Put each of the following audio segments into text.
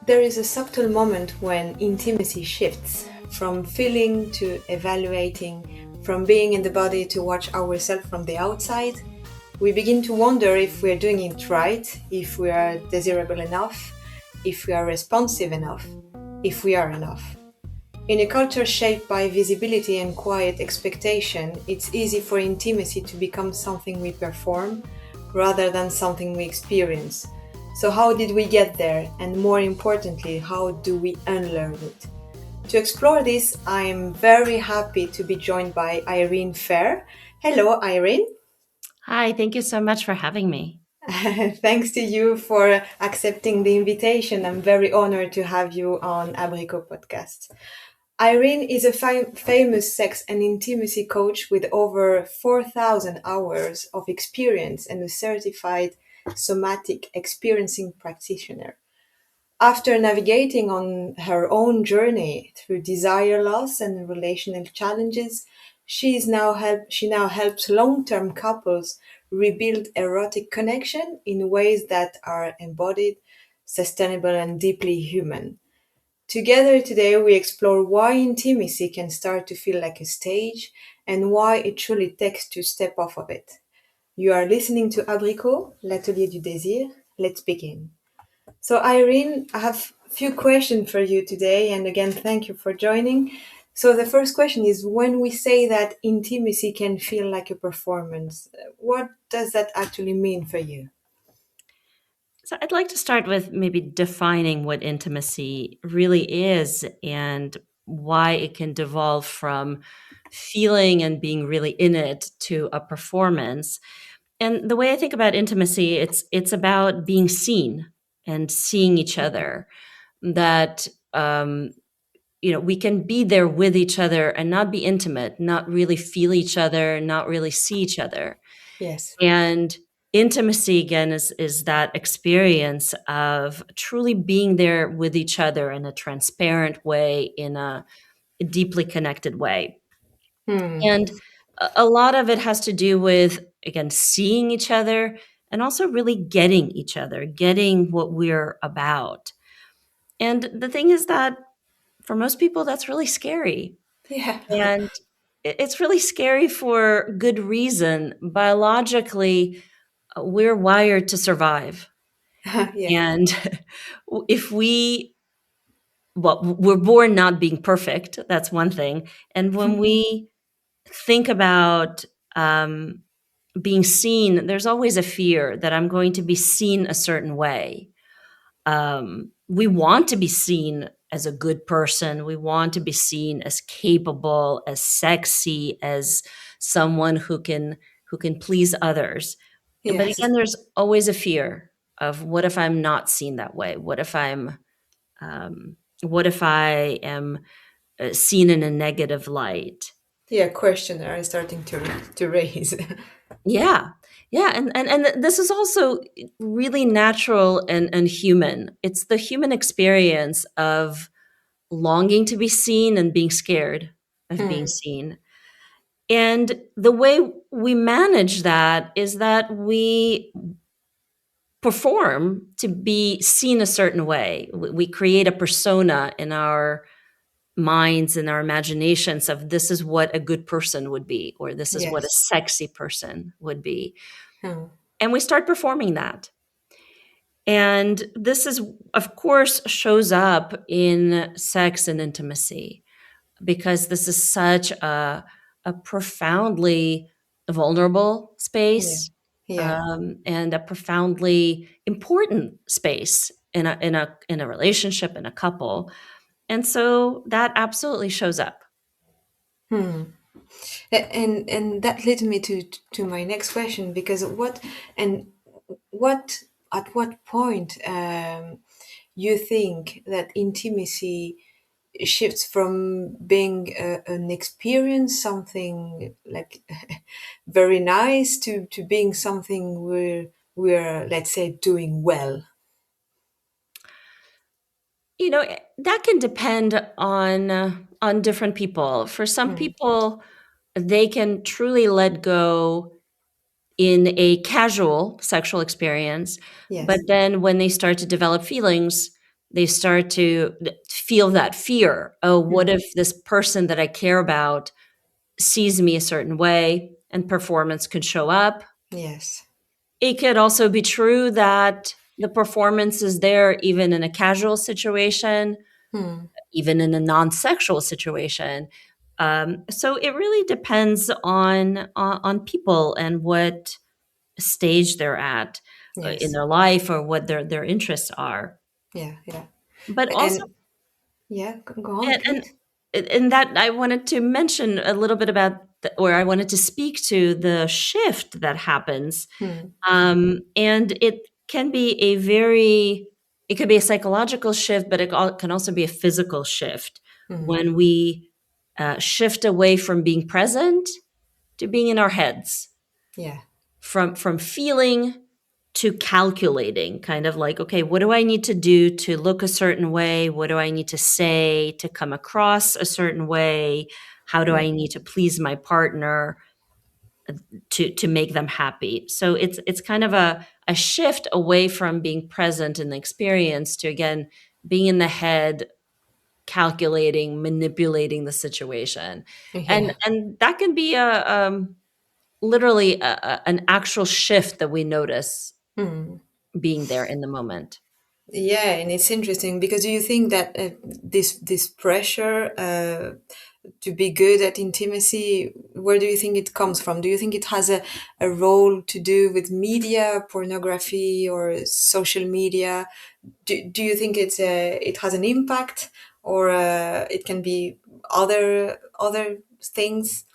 there is a subtle moment when intimacy shifts from feeling to evaluating, from being in the body to watch ourselves from the outside. We begin to wonder if we are doing it right, if we are desirable enough, if we are responsive enough, if we are enough. In a culture shaped by visibility and quiet expectation, it's easy for intimacy to become something we perform rather than something we experience. So, how did we get there? And more importantly, how do we unlearn it? To explore this, I am very happy to be joined by Irene Fehr. Hello, Irene. Hi, thank you so much for having me. Thanks to you for accepting the invitation. I'm very honored to have you on Abricot Podcast. Irene is a famous sex and intimacy coach with over 4,000 hours of experience and a certified somatic experiencing practitioner. After navigating on her own journey through desire loss and relational challenges, she now helps long-term couples rebuild erotic connection in ways that are embodied, sustainable, and deeply human. Together today, we explore why intimacy can start to feel like a stage and why it truly takes to step off of it. You are listening to Abricot, l'atelier du désir. Let's begin. So, Irene, I have a few questions for you today, and again, thank you for joining. So, the first question is when we say that intimacy can feel like a performance, what does that actually mean for you? So, I'd like to start with maybe defining what intimacy really is and why it can devolve from feeling and being really in it to a performance. And the way I think about intimacy, it's about being seen and seeing each other. That we can be there with each other and not be intimate, not really feel each other, not really see each other. Yes. And intimacy again is that experience of truly being there with each other in a transparent way, in a deeply connected way. Hmm. And a lot of it has to do with, again, seeing each other and also really getting each other, getting what we're about. And the thing is that for most people, that's really scary. Yeah. And it's really scary for good reason. Biologically, we're wired to survive. Yeah. And if we're born not being perfect, that's one thing. And when we think about being seen, there's always a fear that I'm going to be seen a certain way. We want to be seen as a good person. We want to be seen as capable, as sexy, as someone who can please others. But Yes. again, there's always a fear of what if I'm not seen that way? What if I am seen in a negative light? Yeah, question are starting to raise. Yeah. Yeah, and this is also really natural and human. It's the human experience of longing to be seen and being scared of being Hmm. seen. And the way we manage that is that we perform to be seen a certain way. We create a persona in our minds and our imaginations of this is what a good person would be, or this is what a Yes. sexy person would be. Hmm. And we start performing that. And this is, of course, shows up in sex and intimacy because this is such a profoundly vulnerable Yeah. space, Yeah. and a profoundly important space in a relationship, in a couple. And so that absolutely shows up. Hmm. And that leads me to my next question because and what at what point you think that intimacy shifts from being an experience, something like very nice, to being something we're let's say doing well. That can depend on different people. For some Hmm. people, they can truly let go in a casual sexual experience, but Yes. then when they start to develop feelings, They start to feel that fear. Oh, what Mm. if this person that I care about sees me a certain way and performance could show up? Yes. It could also be true that the performance is there even in a casual situation, Mm. even in a non-sexual situation. So it really depends on people and what stage they're at in Yes. their life or what their interests are. Yeah. Yeah. But also, And yeah, go on, and please. and that I wanted to mention a little bit about, or I wanted to speak to the shift that happens. Mm. And it can be a very, it could be a psychological shift, but can also be a physical shift Mm. when we shift away from being present to being in our heads, Yeah. from feeling to calculating, kind of like, okay, what do I need to do to look a certain way? What do I need to say to come across a certain way? How do Mm. I need to please my partner to make them happy? So it's kind of a shift away from being present in the experience to, again, being in the head, calculating, manipulating the situation. and Yeah. and that can be a literally an actual shift that we notice Mm. being there in the moment. Yeah, and it's interesting because do you think that this pressure to be good at intimacy, where do you think it comes from? Do you think it has a role to do with media, pornography, or social media? Do you think it has an impact, or it can be other things?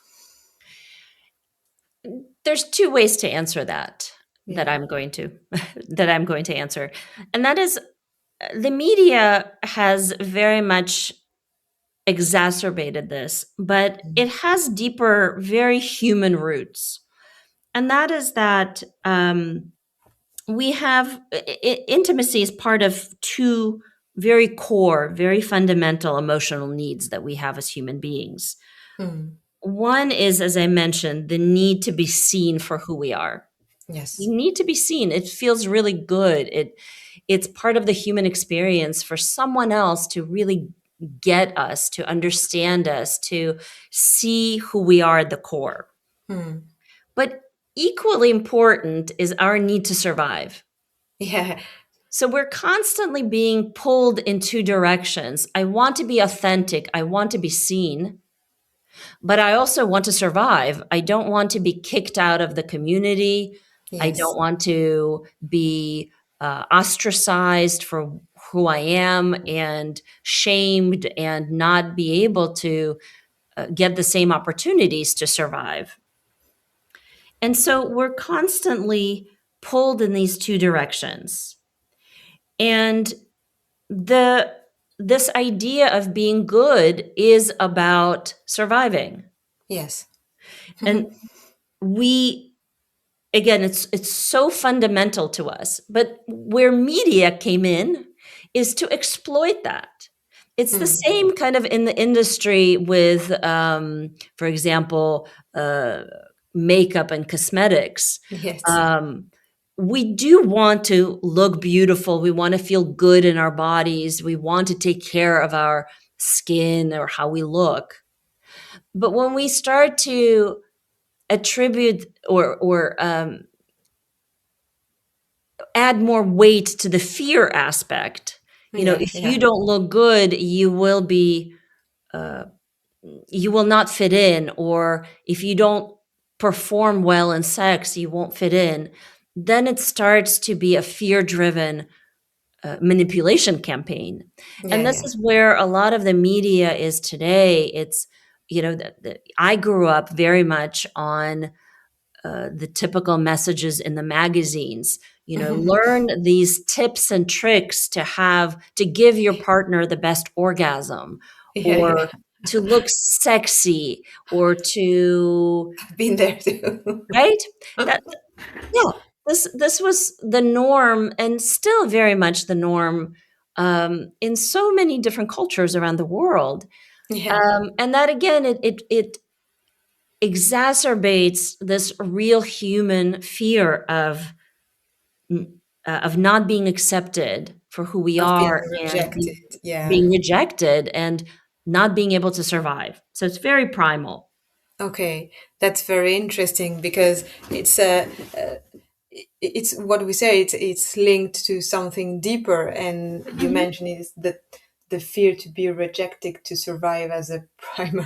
There's two ways to answer that, that Yeah. I'm going to that I'm going to answer. And that is, the media has very much exacerbated this, but Mm. it has deeper, very human roots. And that is that, we have intimacy is part of two very core, very fundamental emotional needs that we have as human beings. Mm. One is, as I mentioned, the need to be seen for who we are. Yes. You need to be seen. It feels really good. It's part of the human experience for someone else to really get us, to understand us, to see who we are at the core. Mm. But equally important is our need to survive. Yeah. So we're constantly being pulled in two directions. I want to be authentic, I want to be seen, but I also want to survive. I don't want to be kicked out of the community. I don't Yes. want to be ostracized for who I am and shamed and not be able to get the same opportunities to survive. And so we're constantly pulled in these two directions. And the this idea of being good is about surviving. Yes. And we, again, it's so fundamental to us, but where media came in is to exploit that. It's the Mm. same kind of in the industry with, for example, makeup and cosmetics. Yes. um, we do want to look beautiful, we want to feel good in our bodies, we want to take care of our skin or how we look. But when we start to attribute or add more weight to the fear aspect. Yeah. If you Yeah. don't look good, uh, you will not fit in, or if you don't perform well in sex, you won't fit in. Then it starts to be a fear-driven manipulation campaign, Yeah. and this Yeah. is where a lot of the media is today. It's I grew up very much on the typical messages in the magazines. Learn these tips and tricks to give your partner the best orgasm, Yeah. Yeah. or to look sexy, or to, I've been there too. right? That Yeah, this was the norm, and still very much the norm, in so many different cultures around the world. Yeah. And that, again, it exacerbates this real human fear of not being accepted for who we Of being are and rejected. Yeah. being rejected and not being able to survive. So it's very primal. Okay, that's very interesting because it's what we say. It's linked to something deeper, and you Hmm. mentioned is that the fear to be rejected to survive as a primal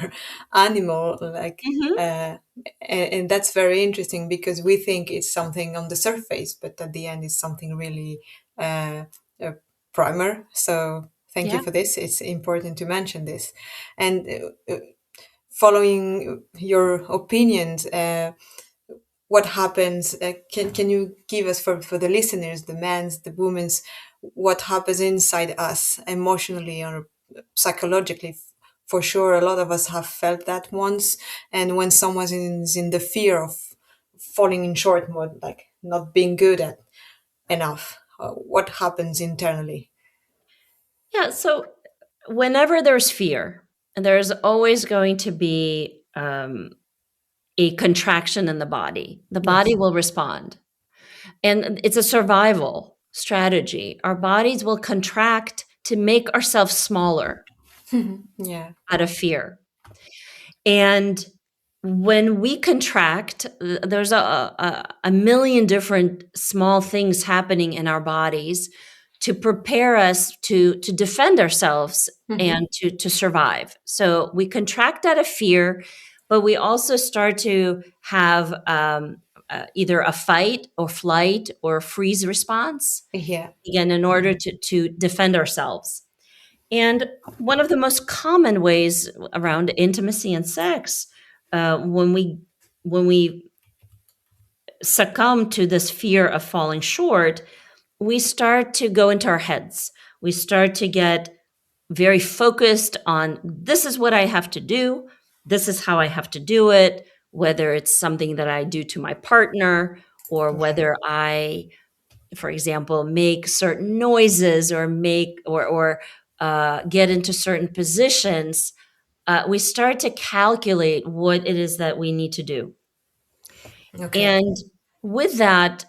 animal, like, Hmm. and that's very interesting because we think it's something on the surface, but at the end, it's something really uh, uh, primal. So thank you Yeah. for this. It's important to mention this, and. Following your opinions, what happens? Can you give us for the listeners, the men's, the women's, what happens inside us emotionally or psychologically? For sure, a lot of us have felt that once, and when someone is in the fear of falling in short mode, like not being good at enough, what happens internally? Yeah. So whenever there's fear, there's always going to be a contraction in the body. The body Yes. will respond. And it's a survival strategy. Our bodies will contract to make ourselves smaller Yeah. out of fear. And when we contract, there's a million different small things happening in our bodies to prepare us to defend ourselves Hmm. and to survive. So we contract out of fear, but we also start to have either a fight or flight or freeze response, Yeah. again, in order to defend ourselves. And one of the most common ways around intimacy and sex, when we succumb to this fear of falling short, we start to go into our heads. We start to get very focused on this is what I have to do. This is how I have to do it, whether it's something that I do to my partner or Yeah. whether I, for example, make certain noises or make or get into certain positions. We start to calculate what it is that we need to do. Okay. And with that,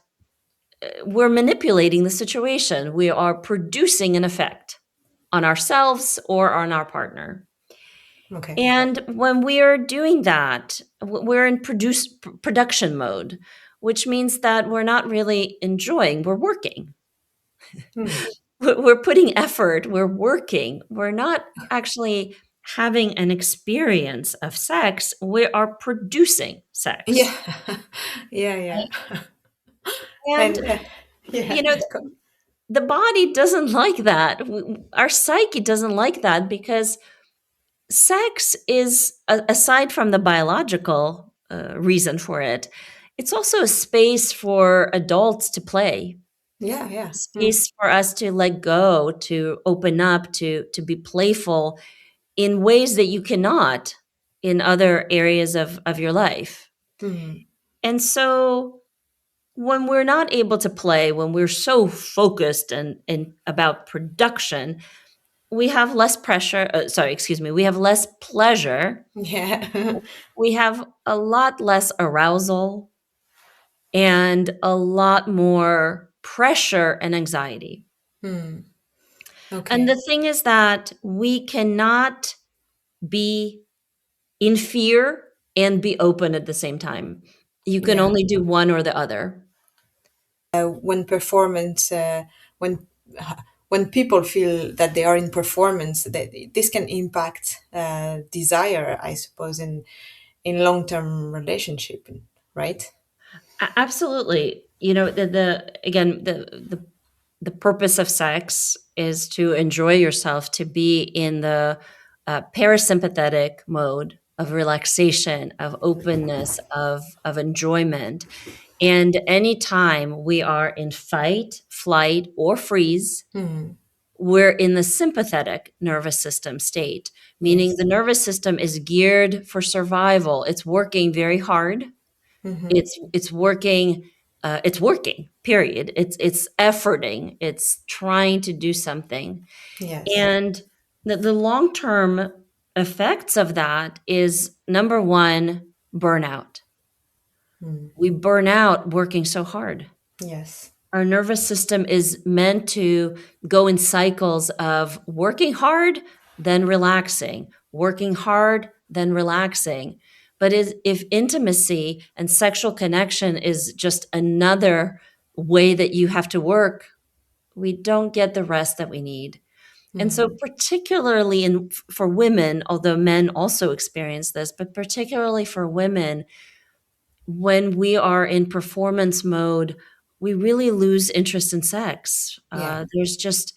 we're manipulating the situation. We are producing an effect on ourselves or on our partner. Okay. And when we are doing that, we're in production mode, which means that we're not really enjoying, we're working. Hmm. We're putting effort, we're working. We're not actually having an experience of sex, we are producing sex. Yeah. Yeah. Yeah. And, And yeah. you know, the body doesn't like that. Our psyche doesn't like that because sex is, aside from the biological reason for it, it's also a space for adults to play, Yeah. Yeah. Hmm. space for us to let go, to open up, to be playful in ways that you cannot in other areas of your life. Hmm. And so when we're not able to play, when we're so focused and about production, we have less pressure. Sorry, excuse me. We have less pleasure. Yeah. We have a lot less arousal and a lot more pressure and anxiety. Hmm. And Okay. the thing is that we cannot be in fear and be open at the same time. You can Yeah. only do one or the other. When performance, when people feel that they are in performance, that this can impact desire, I suppose, in long term relationship, right? Absolutely. You know, the again, the purpose of sex is to enjoy yourself, to be in the parasympathetic mode of relaxation, of openness, of enjoyment. And anytime we are in fight, flight, or freeze, Hmm. we're in the sympathetic nervous system state, meaning Yes. the nervous system is geared for survival. It's working very hard. Hmm. It's working. It's working. Period. It's efforting. It's trying to do something, Yes. and the long term effects of that is number one, burnout. Hmm. We burn out working so hard. Yes. Our nervous system is meant to go in cycles of working hard, then relaxing, working hard, then relaxing. But if intimacy and sexual connection is just another way that you have to work, we don't get the rest that we need. And so, Mm. particularly for women, although men also experience this, but particularly for women, when we are in performance mode, we really lose interest in sex. Yeah. There's just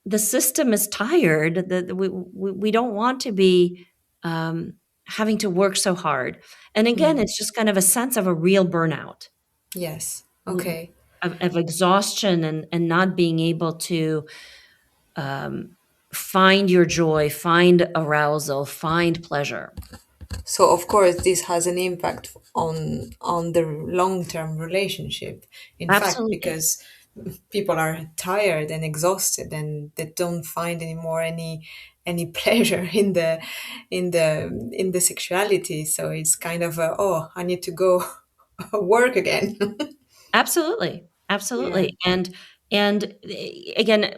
the system is tired that we don't want to be um, having to work so hard. And again, Mm. it's just kind of a sense of a real burnout Yes. w- Okay. of exhaustion and not being able to um, find your joy, find arousal, find pleasure. So of course this has an impact on the long-term relationship. In fact, Absolutely. because people are tired and exhausted and they don't find anymore any pleasure in the sexuality. So it's kind of oh, I need to go work again. Absolutely, Yeah. absolutely, and again,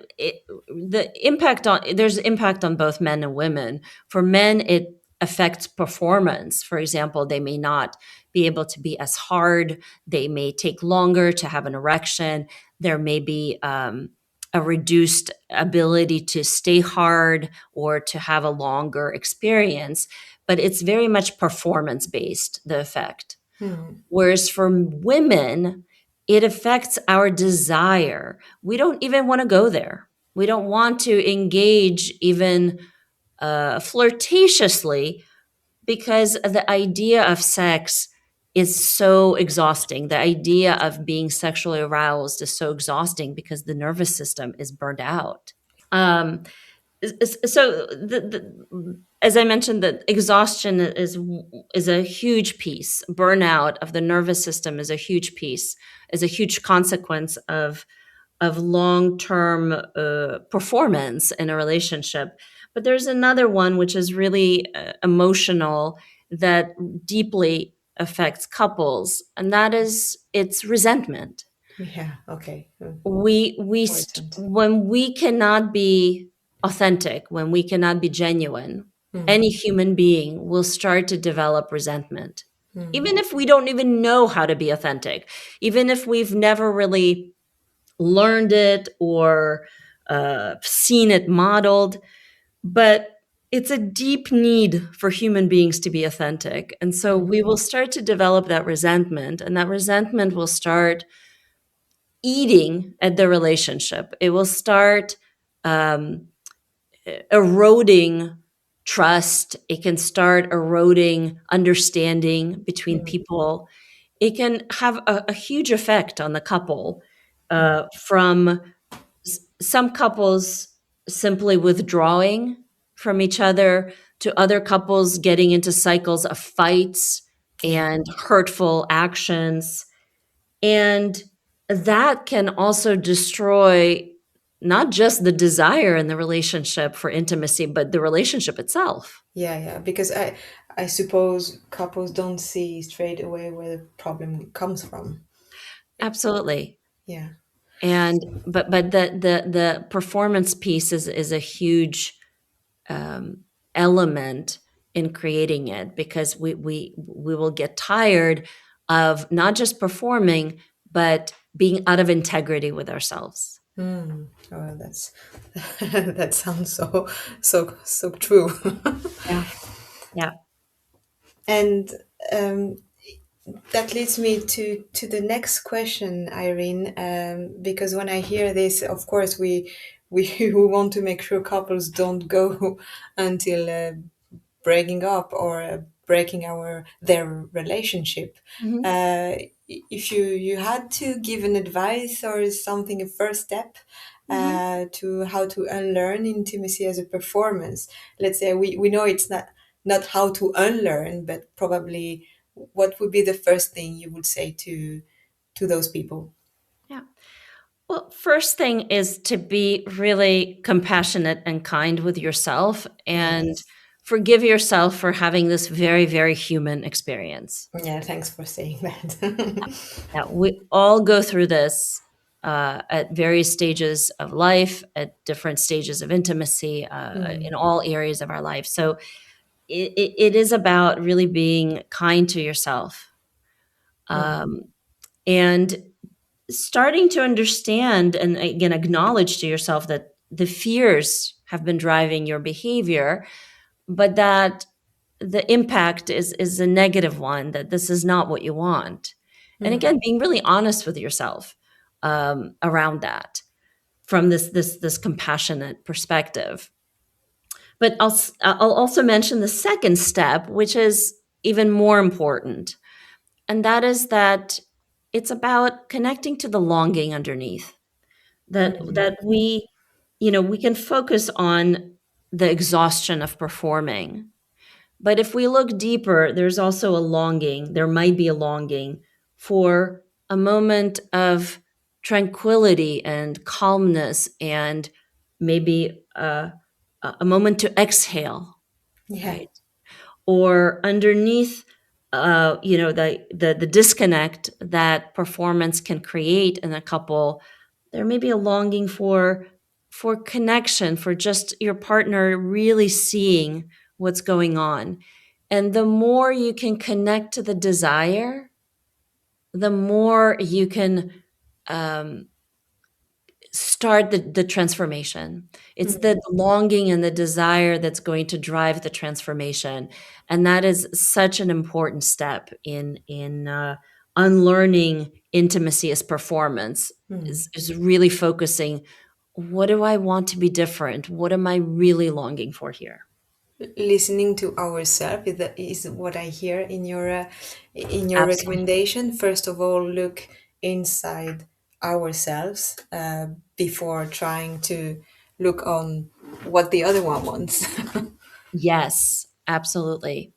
the impact on there's impact on both men and women. For men, it affects performance. For example, they may not be able to be as hard. They may take longer to have an erection. There may be a reduced ability to stay hard or to have a longer experience. But it's very much performance based. The effect. Hmm. Whereas for women, it affects our desire. We don't even want to go there. We don't want to engage even flirtatiously because the idea of sex is so exhausting. The idea of being sexually aroused is so exhausting because the nervous system is burned out. Um, so as I mentioned, the exhaustion is a huge piece. Burnout of the nervous system is a huge piece, is a huge consequence of long term performance in a relationship. But there's another one which is really emotional that deeply affects couples, and that is it's resentment. Yeah. Okay. Important. When we cannot be authentic, when we cannot be genuine, any Hmm. human being will start to develop resentment, Hmm. even if we don't even know how to be authentic, even if we've never really learned it or seen it modeled. But it's a deep need for human beings to be authentic, and so Hmm. we will start to develop that resentment, and that resentment will start eating at the relationship. It will start um, eroding trust. It can start eroding understanding between Hmm. people. It can have a huge effect on the couple Hmm. from some couples simply withdrawing from each other to other couples getting into cycles of fights Yeah. and hurtful actions, and that can also destroy not just the desire in the relationship for intimacy, but the relationship itself. Yeah, yeah, because I suppose couples don't see straight away where the problem comes from. Absolutely. Yeah. And but the performance piece is a huge um, element in creating it because we will get tired of not just performing but being out of integrity with ourselves. Mm. Oh, that's that sounds so true. Yeah. Yeah. And um, that leads me to the next question, Irene. Because when I hear this, of course, we we want to make sure couples don't go until breaking up or breaking their relationship. Mhm. Uh, if you had to give an advice or something, a first step Mhm. to how to unlearn intimacy as a performance, let's say we know it's not how to unlearn, but probably what would be the first thing you would say to those people? Yeah. Well, first thing is to be really compassionate and kind with yourself and Yes. forgive yourself for having this very, very human experience. Yeah. Thanks for saying that. Yeah, we all go through this. at various stages of life, at different stages of intimacy, in Mm, all areas of our life. So it is about really being kind to yourself, mm, um, and starting to understand and again acknowledge to yourself that the fears have been driving your behavior, but that the impact is a negative one, that this is not what you want. And mm, again, being really honest with yourself around that from this compassionate perspective. But I'll also mention the second step, which is even more important, and that is that it's about connecting to the longing underneath. That mm, we, we can focus on the exhaustion of performing, but if we look deeper, there's also a longing. There might be a longing for a moment of tranquility and calmness, and maybe a moment to exhale, yeah. right? Or underneath, the disconnect that performance can create in a couple, there may be a longing for connection, for just your partner really seeing what's going on. And the more you can connect to the desire, the more you can um, start the transformation. It's the Mm. longing and the desire that's going to drive the transformation, and that is such an important step in unlearning intimacy as performance. Mm. Is really focusing. What do I want to be different? What am I really longing for here? Listening to ourselves is what I hear in your Absolutely. recommendation. First of all, look inside ourselves before trying to look on what the other one wants. Yes, absolutely.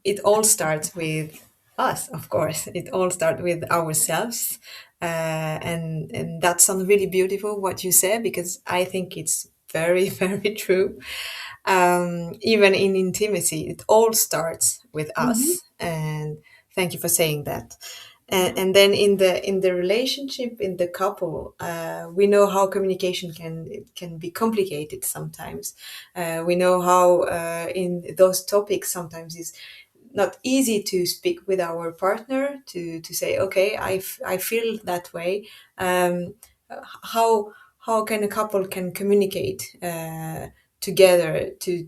It all starts with us, of course. It all starts with ourselves, and that sounds really beautiful what you said, because I think it's very very true. Even in intimacy, it all starts with Mhm. us, and thank you for saying that. And then in the relationship, in the couple, we know how communication can be complicated sometimes. We know how in those topics sometimes is not easy to speak with our partner to say, okay, I feel that way. um, how can a couple can communicate together to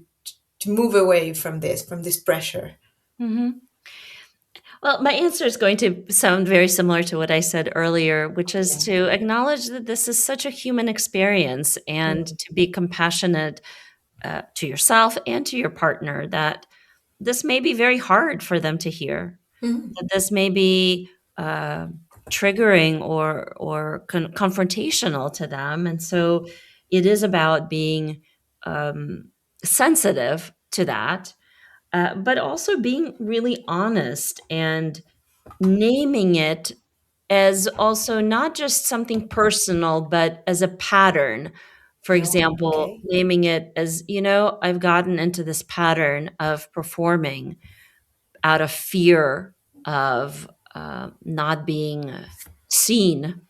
move away from this pressure? Mhm. Well, my answer is going to sound very similar to what I said earlier, which is Yeah. to acknowledge that this is such a human experience and Mm. to be compassionate to yourself and to your partner, that this may be very hard for them to hear, Mm. that this may be uh, triggering or confrontational to them. And so it is about being um, sensitive to that, but also being really honest and naming it as also not just something personal, but as a pattern. For Oh, example, okay. naming it as, I've gotten into this pattern of performing out of fear of not being seen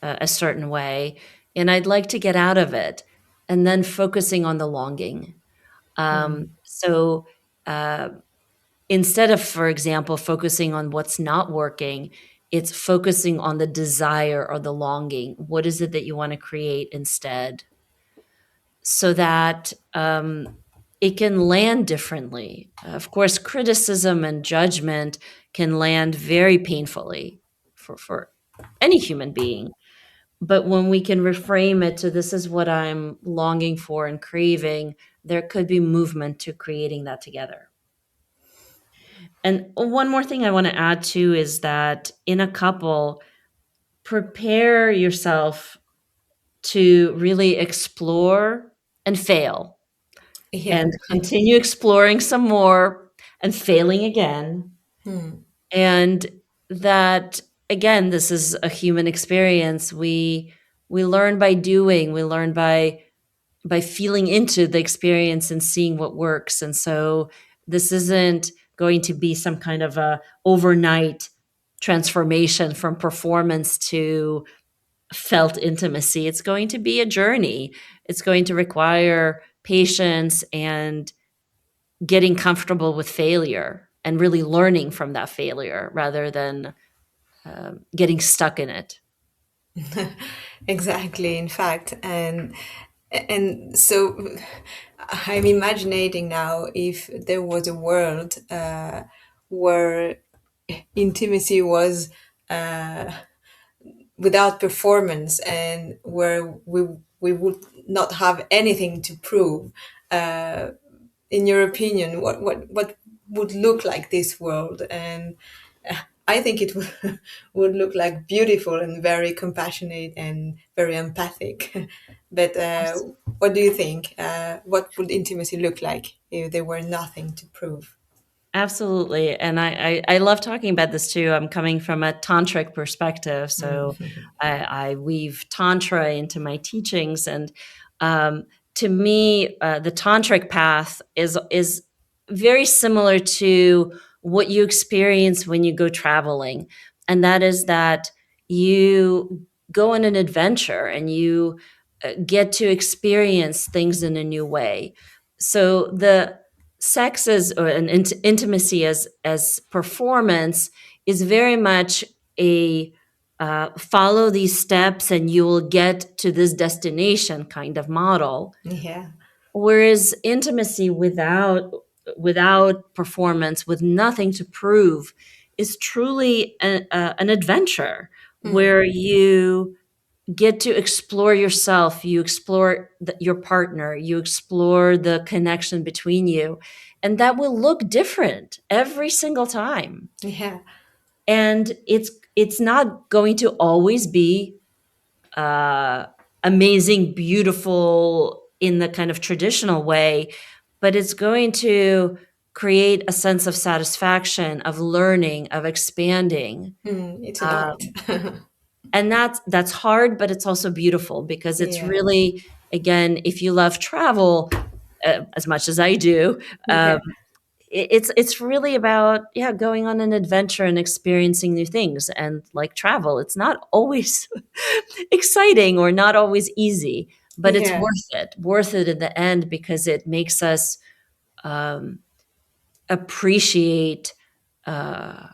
a certain way. And I'd like to get out of it. And then focusing on the longing. Mm. So, uh, instead of, for example, focusing on what's not working, it's focusing on the desire or the longing. What is it that you want to create instead? So that it can land differently. Of course, criticism and judgment can land very painfully for any human being. But when we can reframe it to this is what I'm longing for and craving, there could be movement to creating that together. And one more thing I want to add too is that in a couple, prepare yourself to really explore and fail Yeah. and continue exploring some more and failing again. Mm. And that again, this is a human experience. We learn by doing, we learn by feeling into the experience and seeing what works. And so this isn't going to be some kind of a overnight transformation from performance to felt intimacy. It's going to be a journey. It's going to require patience and getting comfortable with failure and really learning from that failure rather than getting stuck in it. Exactly, in fact, and so I'm imagining now if there was a world where intimacy was uh, without performance, and where we would not have anything to prove. Uh, in your opinion, what would look like this world? And I think it would, would look like beautiful and very compassionate and very empathic. But what do you think? What would intimacy look like if there were nothing to prove? Absolutely. And I love talking about this too. I'm coming from a tantric perspective. So Mm. I weave tantra into my teachings. And um, to me, the tantric path is very similar to what you experience when you go traveling. And that is that you go on an adventure and you get to experience things in a new way. So the sex as or an intimacy as performance is very much a follow these steps and you will get to this destination kind of model, Yeah. whereas intimacy without performance, with nothing to prove, is truly an adventure Mm. where you get to explore yourself, you explore your partner, you explore the connection between you, and that will look different every single time. Yeah. And it's not going to always be uh, amazing, beautiful in the kind of traditional way, but it's going to create a sense of satisfaction, of learning, of expanding. Mm. It's an art. Um, and that's hard, but it's also beautiful because it's Yeah. really, again, if you love travel as much as I do, um, Yeah. it's really about, yeah, going on an adventure and experiencing new things. And like travel, it's not always exciting or not always easy, but it's Yeah. worth it in the end, because it makes us um, appreciate uh,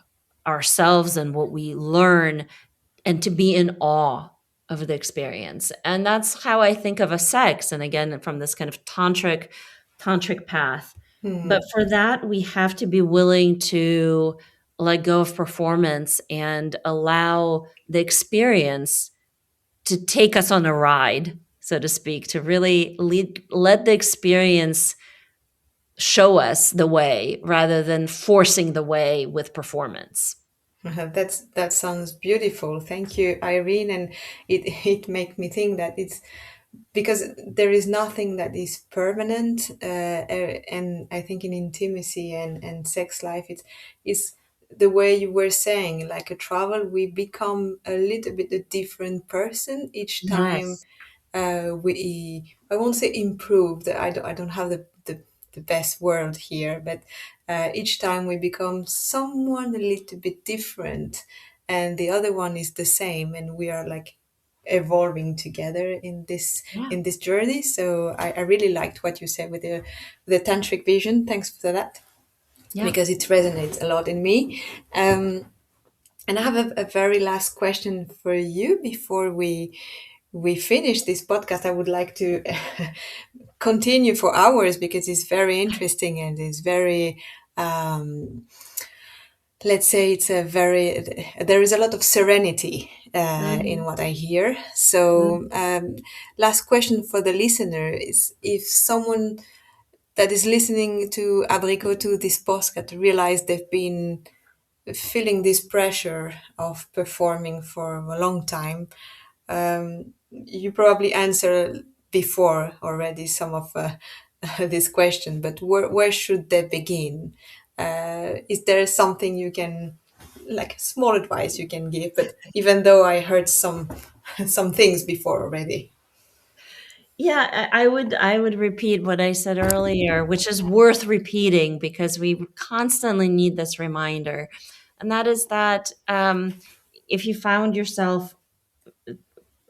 ourselves and what we learn, and to be in awe of the experience. And that's how I think of a sex. And again, from this kind of tantric path. But Mm. for that, we have to be willing to let go of performance and allow the experience to take us on a ride, so to speak, to really let the experience show us the way rather than forcing the way with performance. That sounds beautiful. Thank you, Irene. And it made me think that it's because there is nothing that is permanent, and I think in intimacy and sex life, it's is the way you were saying, like a travel, we become a little bit a different person each time. Yes. We I won't say improved. I don't have the best word here, but each time we become someone a little bit different, and the other one is the same, and we are like evolving together Yeah. in this journey. So I really liked what you said with the tantric vision. Thanks for that, Yeah. because it resonates a lot in me. And I have a very last question for you before we finish this podcast. I would like to continue for hours because it's very interesting and it's very, um, let's say, it's a very, there is a lot of serenity in Mhm. what I hear. So, last question for the listener is, if someone that is listening to Abricot, to this podcast, realize they've been feeling this pressure of performing for a long time. You probably answered before already some of this question, but where should they begin? Is there something you can, like small advice you can give? But even though I heard some some things before already. Yeah, I would repeat what I said earlier, which is worth repeating because we constantly need this reminder. And that is that if you found yourself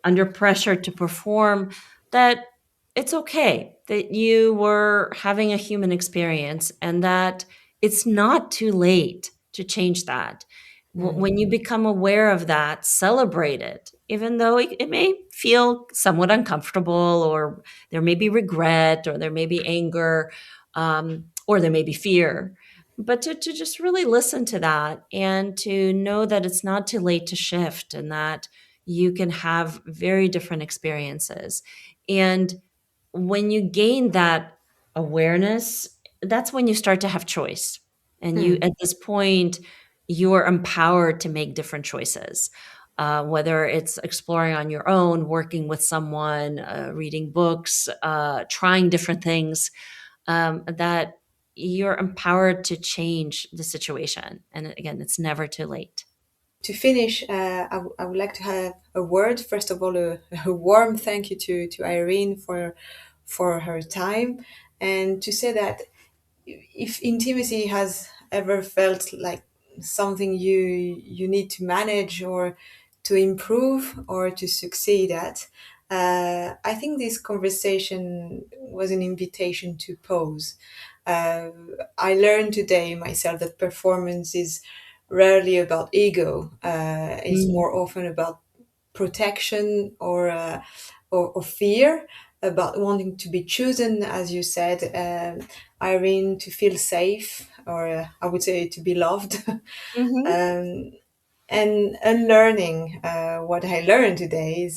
under pressure to perform, that it's okay that you were having a human experience and that it's not too late to change that. Mm. When you become aware of that, celebrate it, even though it may feel somewhat uncomfortable, or there may be regret, or there may be anger, or there may be fear. But to just really listen to that and to know that it's not too late to shift, and that you can have very different experiences. And when you gain that awareness, that's when you start to have choice. And you, Mm. at this point, you're empowered to make different choices. Whether it's exploring on your own, working with someone, reading books, trying different things, that you're empowered to change the situation. And again, it's never too late. To finish, I would like to have a word. First of all, a warm thank you to Irene for her time, and to say that if intimacy has ever felt like something you need to manage or to improve or to succeed at, I think this conversation was an invitation to pause. uh, I learned today myself that performance is rarely about ego. It's Mm. more often about protection or fear, about wanting to be chosen, as you said, Irene, to feel safe, or I would say to be loved. Mhm. um, and unlearning what I learned today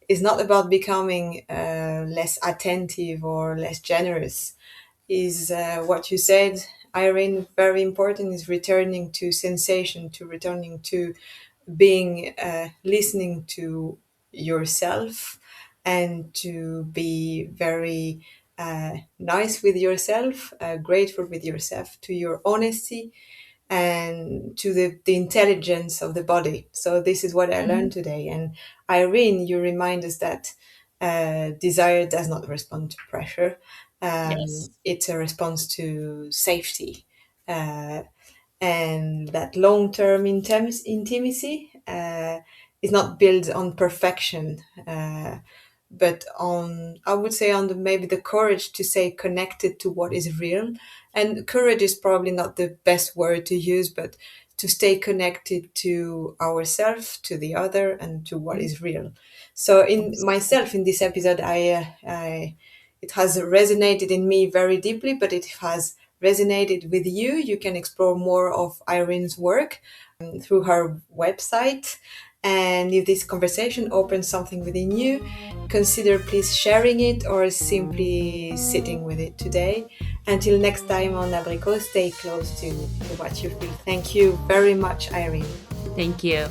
is not about becoming less attentive or less generous. Is what you said, Irene, very important, is returning to sensation, to returning to being listening to yourself, and to be very nice with yourself, grateful with yourself, to your honesty, and to the intelligence of the body. So this is what I Mhm. learned today. And Irene, you remind us that desire does not respond to pressure. Yes. It's a response to safety. Uh, and that long-term intimacy is not built on perfection, but on, I would say, on the maybe the courage to stay connected to what is real. And courage is probably not the best word to use, but to stay connected to ourselves, to the other, and to what Mhm. is real. So in Absolutely. myself, in this episode, I it has resonated in me very deeply, but it has resonated with you. You can explore more of Irene's work through her website. And if this conversation opens something within you, consider please sharing it or simply sitting with it today. Until next time on Abricot, stay close to what you feel. Thank you very much, Irene. Thank you.